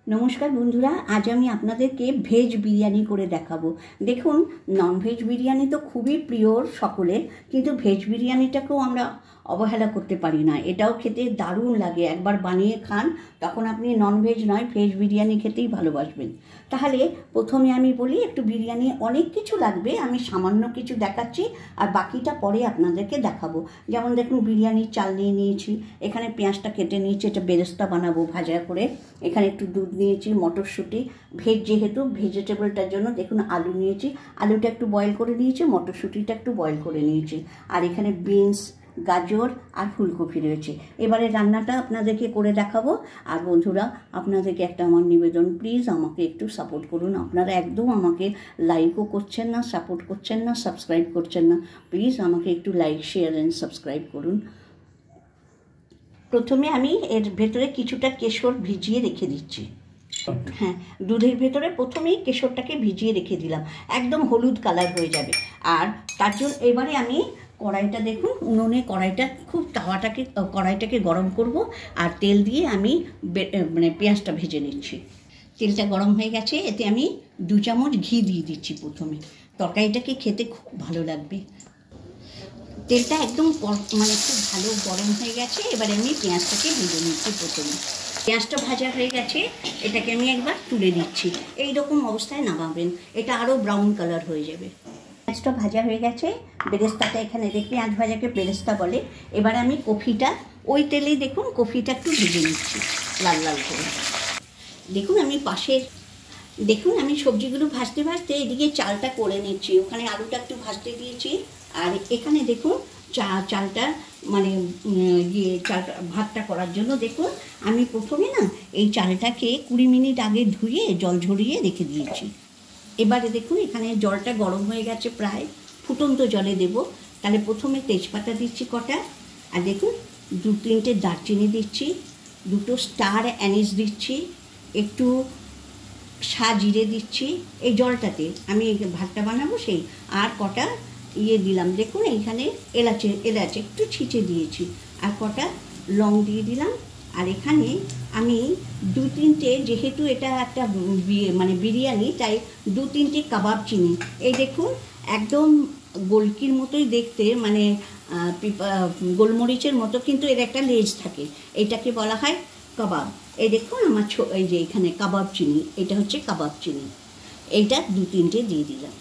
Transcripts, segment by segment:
নমস্কার বন্ধুরা, আজ আমি আপনাদেরকে ভেজ বিরিয়ানি করে দেখাবো। দেখুন, ননভেজ বিরিয়ানি তো খুবই প্রিয় সকলের, কিন্তু ভেজ বিরিয়ানিটাকেও আমরা অবহেলা করতে পারি না। এটাও খেতে দারুণ লাগে। একবার বানিয়ে খান, তখন আপনি ননভেজ নয় ভেজ বিরিয়ানি খেতেই ভালোবাসবেন। তাহলে প্রথমে আমি বলি, একটু বিরিয়ানি অনেক কিছু লাগবে, আমি সামান্য কিছু দেখাচ্ছি আর বাকিটা পরে আপনাদেরকে দেখাবো। যেমন দেখুন, বিরিয়ানির চাল নিয়ে নিয়েছি, এখানে পেঁয়াজটা কেটে নিয়েছি, এটা বেরেস্তা বানাবো ভাজা করে। এখানে একটু দুধ নিয়েছি, মটরশুঁটি, ভেজ যেহেতু ভেজিটেবলটার জন্য দেখুন আলু নিয়েছি, আলুটা একটু বয়েল করে নিয়েছি, মটরশুঁটিটা একটু বয়েল করে নিয়েছি, আর এখানে বিনস, গাজর আর ফুলকপি রয়েছে। এবারে রান্নাটা আপনাদেরকে করে দেখাবো। আর বন্ধুরা, আপনাদেরকে একটা আমার নিবেদন, প্লিজ আমাকে একটু সাপোর্ট করুন। আপনারা একদম আমাকে লাইকও করছেন না, সাপোর্ট করছেন না, সাবস্ক্রাইব করছেন না। প্লিজ আমাকে একটু লাইক, শেয়ার অ্যান্ড সাবস্ক্রাইব করুন। প্রথমে আমি এর ভেতরে কিছুটা কেশর ভিজিয়ে রেখে দিচ্ছি। হ্যাঁ, দুধের ভেতরে প্রথমেই কেশরটাকে ভিজিয়ে রেখে দিলাম, একদম হলুদ কালার হয়ে যাবে। আর তার জন্য এবারে আমি কড়াইটা, দেখুন উনুনে কড়াইটা, খুব কড়াইটাকে গরম করব, আর তেল দিয়ে আমি পেঁয়াজটা ভেজে নিচ্ছি। তেলটা গরম হয়ে গেছে, এতে আমি 2 চামচ ঘি দিয়ে দিচ্ছি প্রথমে। তরকারিটাকে খেতে খুব ভালো লাগবে। তেলটা একদম খুব ভালো গরম হয়ে গেছে। এবারে আমি পেঁয়াজটাকে ভেজে নিচ্ছি। প্রথমে পেঁয়াজটা ভাজা হয়ে গেছে, এটাকে আমি একবার তুলে দিচ্ছি। এই রকম অবস্থায় নামাবেন, এটা আরও ব্রাউন কালার হয়ে যাবে। পেঁয়াজটা ভাজা হয়ে গেছে, বেরেস্তাটা এখানে দেখি, পেঁয়াজ ভাজাকে বেরেস্তা বলে। এবার আমি কফিটা ওই তেলেই, দেখুন কফিটা একটু ভেজে নিচ্ছি লাল লাল করে। দেখুন আমি সবজিগুলো ভাজতে ভাজতে এদিকে চালটা করে নিচ্ছি। ওখানে আলুটা একটু ভাজতে দিয়েছি, আর এখানে দেখুন চালটা ভাতটা করার জন্য দেখুন আমি প্রথমে এই চালটাকে 20 মিনিট আগে ধুয়ে জল ঝরিয়ে রেখে দিয়েছি। এবারে দেখুন এখানে জলটা গরম হয়ে গেছে, প্রায় ফুটন্ত জলে দেব। তাহলে প্রথমে তেজপাতা দিচ্ছি কটা, আর দেখুন 2-3টে দারচিনি দিচ্ছি, 2টো স্টার অ্যানিস দিচ্ছি, একটু জিরে দিচ্ছি এই জলটাতে, আমি ভাতটা বানাবো সেই। আর কটা দিলাম, দেখুন এইখানে এলাচ একটু ছিঁচে দিয়েছি, আর কটা লং দিয়ে দিলাম। আর এখানে আমি 2-3টে, যেহেতু এটা একটা বিরিয়ানি, তাই 2-3টে কাবাব চিনি। এই দেখুন একদম গোলকির মতোই দেখতে, গোলমরিচের মতো, কিন্তু এর একটা লেজ থাকে, এটাকে বলা হয় কাবাব। এই দেখুন আমার এই যে এখানে কাবাব চিনি, এটা হচ্ছে কাবাব চিনি, এইটা 2-3টে দিয়ে দিলাম।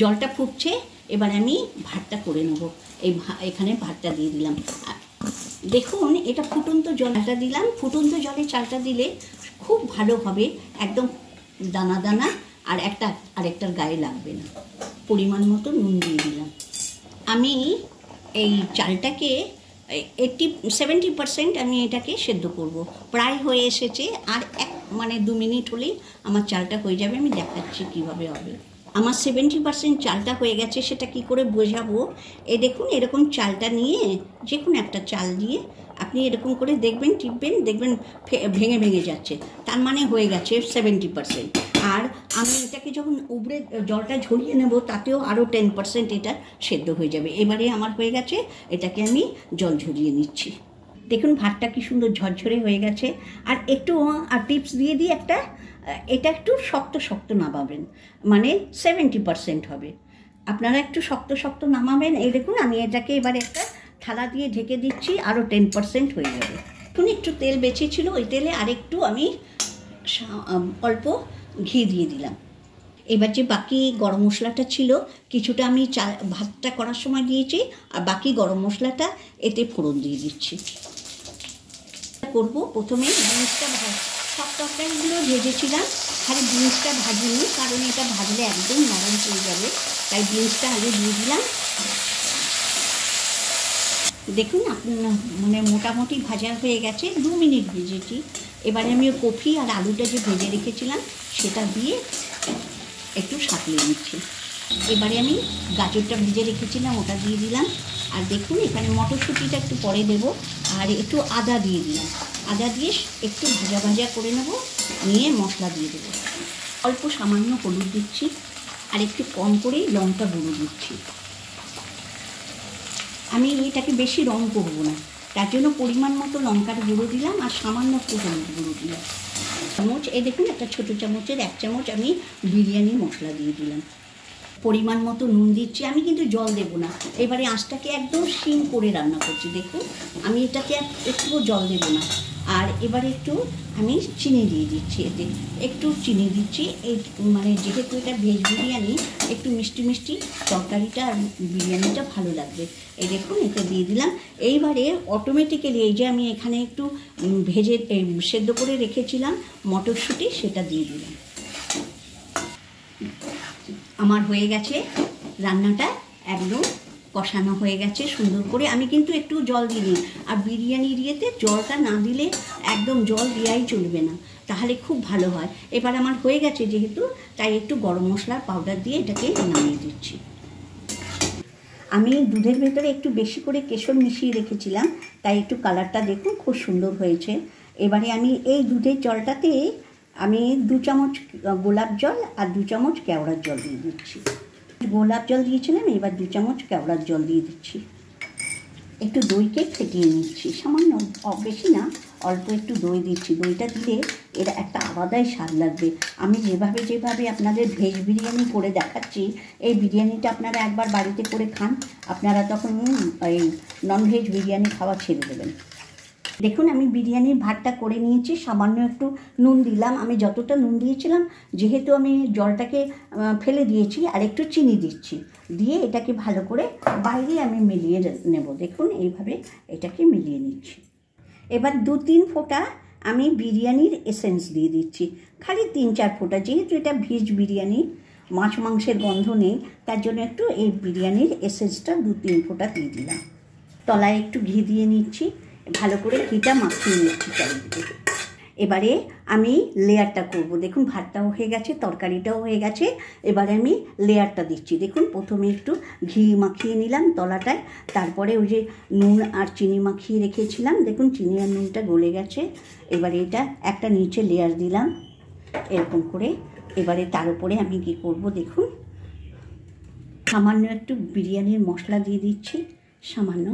জলটা ফুটছে, এবার আমি ভাতটা করে নেব। এখানে ভাতটা দিয়ে দিলাম। দেখুন এটা ফুটন্ত জলটা দিলাম, ফুটন্ত জলে চালটা দিলে খুব ভালো হবে, একদম দানা দানা, আর আরেকটার গায়ে লাগবে না। পরিমাণ মতো নুন দিয়ে দিলাম। আমি এই চালটাকে 70% আমি এটাকে সেদ্ধ করব। প্রায় হয়ে এসেছে, আর 2 মিনিট হলেই আমার চালটা হয়ে যাবে। আমি দেখাচ্ছি কীভাবে হবে। আমার 70% চালটা হয়ে গেছে। সেটা কি করে বোঝাবো? দেখুন এরকম চালটা নিয়ে, যে কোনো একটা চাল দিয়ে আপনি এরকম করে দেখবেন, টিপবেন, দেখবেন ভেঙে ভেঙে যাচ্ছে, তার মানে হয়ে গেছে 70%। আর আমি এটাকে যখন উপরে জলটা ঝরিয়ে নেব, তাতেও আরও 10% এটা সেদ্ধ হয়ে যাবে। এবারে আমার হয়ে গেছে, এটাকে আমি জল ঝরিয়ে নিচ্ছি। দেখুন ভাতটা কি সুন্দর ঝরঝরে হয়ে গেছে। আর একটু টিপস দিয়ে দিই একটা, এটা একটু শক্ত শক্ত নামাবেন, 70% হবে। আপনারা একটু শক্ত শক্ত নামাবেন। এই দেখুন আমি এটাকে এবার একটা থালা দিয়ে ঢেকে দিচ্ছি, আরও 10% হয়ে যাবে। এখন একটু তেল বেঁচেছিল, ওই তেলে আরেকটু আমি অল্প ঘি দিয়ে দিলাম। এবার যে বাকি গরম মশলাটা ছিল, কিছুটা আমি ভাতটা করার সময় দিয়েছি, আর বাকি গরম মশলাটা এতে ফোড়ন দিয়ে দিচ্ছি। করবো প্রথমে বিনসটা, সব তরকারিগুলো ভেজেছিলাম, খালি বিনসটা ভাজিনি, কারণ এটা ভাজলে একদম নরম হয়ে যাবে, তাই বিনসটা আগে দিয়ে দিলাম। দেখুন মোটামুটি ভাজা হয়ে গেছে, 2 মিনিট ভেজেছি। এবারে আমি কফি আর আলুটা যে ভেজে রেখেছিলাম সেটা দিয়ে একটু সাঁতলে নিচ্ছি। এবারে আমি গাজরটা ভেজে রেখেছিলাম, ওটা দিয়ে দিলাম। আর দেখুন এখানে মটরশুঁটিটা একটু পরে দেবো, আর একটু আদা দিয়ে দিলাম। আদা দিয়ে একটু ভাজা ভাজা করে নেব, নিয়ে মশলা দিয়ে দেবো। অল্প সামান্য হলুদ দিচ্ছি, আর একটু কম করেই লঙ্কা গুঁড়ো দিচ্ছি। আমি এটাকে বেশি রং করব না, তার জন্য পরিমাণ মতো লঙ্কার গুঁড়ো দিলাম আর সামান্য একটু হলুদ গুঁড়ো দিলাম। চামচ এই দেখুন একটা ছোটো চামচের 1 চামচ আমি বিরিয়ানি মশলা দিয়ে দিলাম। পরিমাণ মতো নুন দিচ্ছি, আমি কিন্তু জল দেব না। এবারে আঁচটাকে একদম সিম করে রান্না করছি। দেখুন আমি এটাতে একটুও জল দেব না। আর এবারে একটু আমি চিনি দিয়ে দিচ্ছি, এতে একটু চিনি দিচ্ছি। এই মানে যেহেতু এটা ভেজ বিরিয়ানি, একটু মিষ্টি মিষ্টি তরকারিটা আর বিরিয়ানিটা ভালো লাগবে। এই দেখুন এটা দিয়ে দিলাম। এইবারে অটোমেটিক্যালি এই যে আমি এখানে একটু ভেজে সেদ্ধ করে রেখেছিলাম মটরশুঁটি, সেটা দিয়ে দিলাম। আমার হয়ে গেছে রান্নাটা, একদম কষানো হয়ে গেছে সুন্দর করে। আমি কিন্তু একটু জল দিইনি, আর বিরিয়ানির ইয়েতে জলটা না দিলে একদম জল দেওয়াই চলবে না, তাহলে খুব ভালো হয়। এবার আমার হয়ে গেছে যেহেতু, তাই একটু গরম মশলার পাউডার দিয়ে এটাকে নামিয়ে দিচ্ছি। আমি দুধের ভেতরে একটু বেশি করে কেশর মিশিয়ে রেখেছিলাম, তাই একটু কালারটা দেখুন খুব সুন্দর হয়েছে। এবারে আমি এই দুধের জলটাতে আমি 2 চামচ গোলাপ জল আর 2 চামচ কেওড়ার জল দিয়ে দিচ্ছি। গোলাপ জল দিয়েছিলাম, এবার 2 চামচ কেওড়ার জল দিয়ে দিচ্ছি। একটু দইকে ফেটিয়ে নিচ্ছি, সামান্য, বেশি না, অল্প একটু দই দিচ্ছি। দইটা দিলে এর একটা আলাদাই স্বাদ লাগবে। আমি যেভাবে আপনাদের ভেজ বিরিয়ানি করে দেখাচ্ছি, এই বিরিয়ানিটা আপনারা একবার বাড়িতে করে খান, আপনারা তখন এই ননভেজ বিরিয়ানি খাওয়া ছেড়ে দেবেন। দেখুন আমি বিরিয়ানির ভাতটা করে নিয়েছি, সামান্য একটু নুন দিলাম। আমি যতটা নুন দিয়েছিলাম, যেহেতু আমি জলটাকে ফেলে দিয়েছি, আর একটু চিনি দিচ্ছি, দিয়ে এটাকে ভালো করে বাইরে আমি মিলিয়ে নেব। দেখুন এইভাবে এটাকে মিলিয়ে নিচ্ছি। এবার 2-3 ফোঁটা আমি বিরিয়ানির এসেন্স দিয়ে দিচ্ছি, খালি 3-4 ফোঁটা। যেহেতু এটা ভেজ বিরিয়ানি, মাছ মাংসের গন্ধ নেই, তার জন্য একটু এই বিরিয়ানির এসেন্সটা 2-3 ফোঁটা দিয়ে দিলাম। তলায় একটু ঘি দিয়ে নিচ্ছি, ভালো করে ঘিটা মাখিয়ে নিচ্ছি চারিদিকে। এবারে আমি লেয়ারটা করব। দেখুন ভাতটাও হয়ে গেছে, তরকারিটাও হয়ে গেছে। এবারে আমি লেয়ারটা দিচ্ছি। দেখুন প্রথমে একটু ঘি মাখিয়ে নিলাম তলাটায়, তারপরে ওই যে নুন আর চিনি মাখিয়ে রেখেছিলাম, দেখুন চিনি আর নুনটা গলে গেছে। এবারে এটা একটা নিচে লেয়ার দিলাম এরকম করে। এবারে তার উপরে আমি কি করব, দেখুন সামান্য একটু বিরিয়ানির মশলা দিয়ে দিচ্ছি, সামান্য।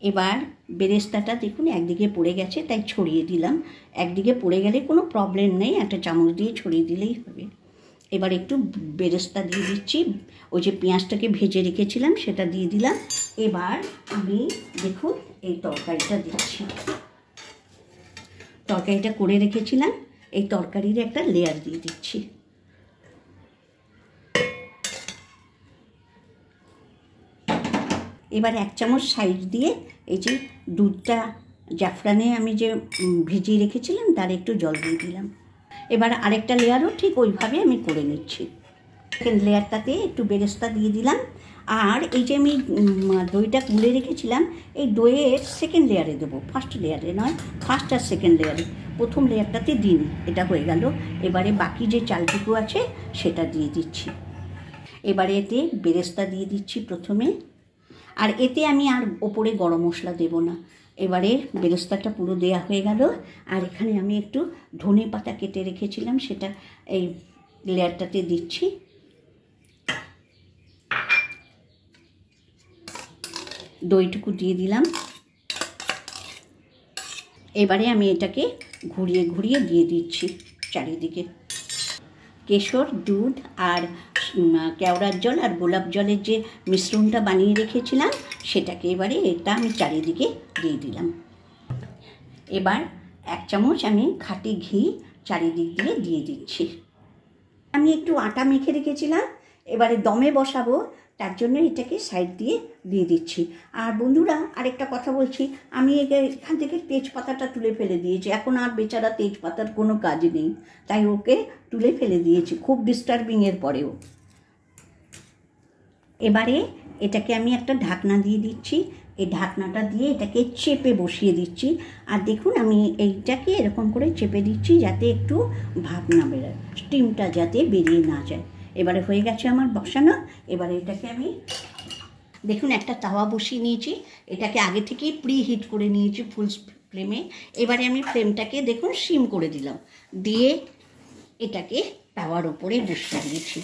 এবার বেরেস্তাটা দেখুন একদিকে পড়ে গেছে, তাই ছড়িয়ে দিলাম। একদিকে পড়ে গেলে কোনো প্রবলেম নেই, একটা চামচ দিয়ে ছড়িয়ে দিলেই হবে। এবার একটু বেরেস্তা দিয়ে দিচ্ছি, ওই যে পেঁয়াজটাকে ভেজে রেখেছিলাম সেটা দিয়ে দিলাম। এবার আমি দেখুন এই তরকারিটা দিচ্ছি। তরকারিটা করে রেখেছিলাম, এই তরকারির একটা লেয়ার দিয়ে দিচ্ছি। এবার 1 চামচ সাইড দিয়ে এই যে দুধটা জাফরানে আমি যে ভিজিয়ে রেখেছিলাম, তার একটু জল দিয়ে দিলাম। এবার আরেকটা লেয়ারও ঠিক ওইভাবে আমি করে নিচ্ছি। সেকেন্ড লেয়ারটাতে একটু বেরেস্তা দিয়ে দিলাম। আর এই যে আমি দইটা গুলে রেখেছিলাম, এই দইয়ের সেকেন্ড লেয়ারে দেবো, ফার্স্ট লেয়ারে নয়, ফার্স্ট আর সেকেন্ড লেয়ারে। প্রথম লেয়ারটাতে দিন, এটা হয়ে গেল। এবারে বাকি যে চালটুকু আছে সেটা দিয়ে দিচ্ছি। এবারে এতে বেরেস্তা দিয়ে দিচ্ছি প্রথমে, আর এতে আমি আর ওপরে গরম মশলা দেব না। এবারে বেরেস্তাটা পুরো দেয়া হয়ে গেল। আর এখানে আমি একটু ধনে পাতা কেটে রেখেছিলাম, সেটা এই লেয়ারটাতে দিচ্ছি। দইটুকু দিয়ে দিলাম। এবারে আমি এটাকে ঘুরিয়ে ঘুরিয়ে দিয়ে দিচ্ছি চারিদিকে। কেশর, দুধ আর কেওড়ার জল আর গোলাপ জলের যে মিশ্রণটা বানিয়ে রেখেছিলাম, সেটাকে এবারে এটা আমি চারিদিকে দিয়ে দিলাম। এবার 1 চামচ আমি খাঁটি ঘি চারিদিক দিয়ে দিচ্ছি। আমি একটু আটা মেখে রেখেছিলাম, এবারে দমে বসাবো, তার জন্য এটাকে সাইড দিয়ে দিচ্ছি। আর বন্ধুরা আরেকটা কথা বলছি, আমি এখান থেকে তেজপাতাটা তুলে ফেলে দিয়েছি। এখন আর বেচারা তেজপাতার কোনো কাজ নেই, তাই ওকে তুলে ফেলে দিয়েছি, খুব ডিস্টার্বিংয়ের পরেও। এবারে এটাকে আমি একটা ঢাকনা দিয়ে দিচ্ছি। এই ঢাকনাটা দিয়ে এটাকে চেপে বসিয়ে দিচ্ছি। আর দেখুন আমি এইটাকে এরকম করে চেপে দিচ্ছি, যাতে একটু ভাপ না বেরোয়, স্টিমটা যাতে বেরিয়ে না যায়। এবারে হয়ে গেছে আমার বসানো। এবারে এটাকে আমি দেখুন একটা তাওয়া বসিয়ে নিয়েছি, এটাকে আগে থেকেই প্রি হিট করে নিয়েছি ফুল ফ্লেমে। এবারে আমি ফ্লেমটাকে দেখুন সিম করে দিলাম, দিয়ে এটাকে তাওয়ার ওপরে বসিয়ে দিয়েছি।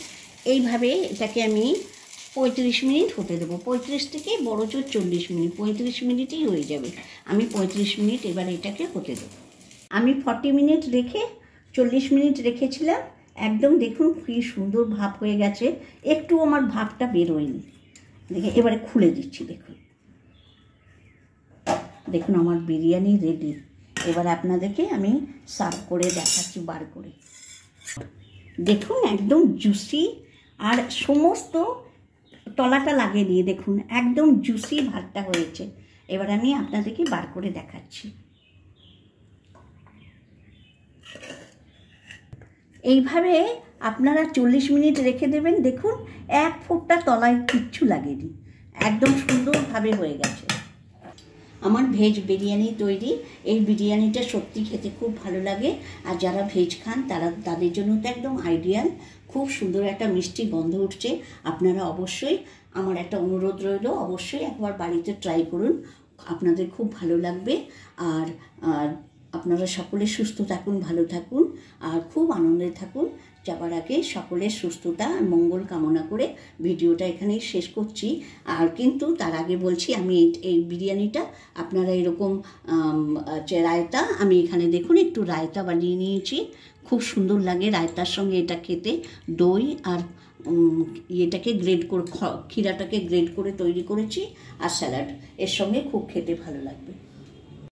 এইভাবে এটাকে আমি 35 মিনিট হতে দেবো, 35 থেকে বড় জোর 40 মিনিট, 35 মিনিটই হয়ে যাবে। আমি 35 মিনিট এবার এটাকে হতে দেবো। আমি 40 মিনিট রেখে 40 মিনিট রেখেছিলাম, একদম দেখুন কি সুন্দর ভাপ হয়ে গেছে, একটু আমার ভাপটা বেরোয়নি। দেখে এবারে খুলে দিচ্ছি, দেখুন দেখুন আমার বিরিয়ানি রেডি। এবার আপনাদেরকে আমি সার্ভ করে দেখাচ্ছি বার করে। দেখুন একদম জুসি, আর সমস্ত তলাটা লাগিয়ে দিয়ে দেখুন একদম জুসি ভাতটা হয়েছে। এবার আমি আপনাদেরকে বার করে দেখাচ্ছি। এইভাবে আপনারা 40 মিনিট রেখে দেবেন, দেখুন এক ফোঁটা তলায় কিচ্ছু লাগেনি, একদম সুন্দরভাবে হয়ে গেছে। আমার ভেজ বিরিয়ানি তৈরি। এই বিরিয়ানিটা সত্যি খেতে খুব ভালো লাগে, আর যারা ভেজ খান তাদের জন্য তো একদম আইডিয়াল। খুব সুন্দর একটা মিষ্টি গন্ধ উঠছে। আপনারা অবশ্যই, আমার একটা অনুরোধ রইল, অবশ্যই একবার বাড়িতে ট্রাই করুন, আপনাদের খুব ভালো লাগবে। আর আপনারা সকলে সুস্থ থাকুন, ভালো থাকুন, আর খুব আনন্দে থাকুন। যাবার আগে সকলের সুস্থতা আর মঙ্গল কামনা করে ভিডিওটা এখানেই শেষ করছি। আর কিন্তু তার আগে বলছি, আমি এই বিরিয়ানিটা আপনারা এরকম রায়তা, আমি এখানে দেখুন একটু রায়তা বানিয়ে নিয়েছি, খুব সুন্দর লাগে রায়তার সঙ্গে এটা খেতে। দই আর ইয়েটাকে গ্রেড করে, ক্ষীরাটাকে গ্রেড করে তৈরি করেছি, আর স্যালাড, এর সঙ্গে খুব খেতে ভালো লাগবে।